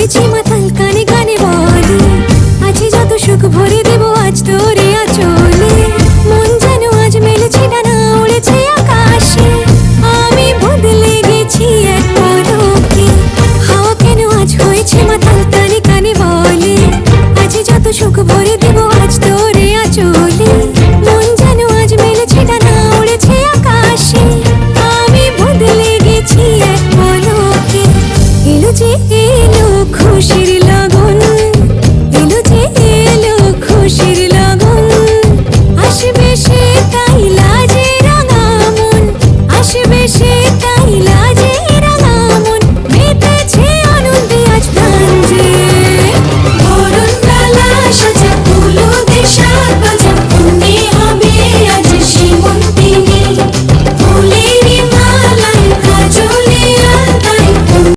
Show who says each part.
Speaker 1: হয়েছি মাতাল কানে কানে বলে আছে যত সুখ ভরে দেব আজ তোরে আঁচলে মন যেন আজ মেলেছে ডানা উড়েছে আকাশে আমি বদলে গেছি এক পলকে হাওয়া কেন আজ হয়েছে মাতাল কানে কানে বলে আছে যত সুখ ভরে দেব আজ তোরে আঁচলে মন যেন আজ মেলেছে ডানা উড়েছে আকাশে আমি বদলে গেছি এক পলকে এলো যে এলো খুশির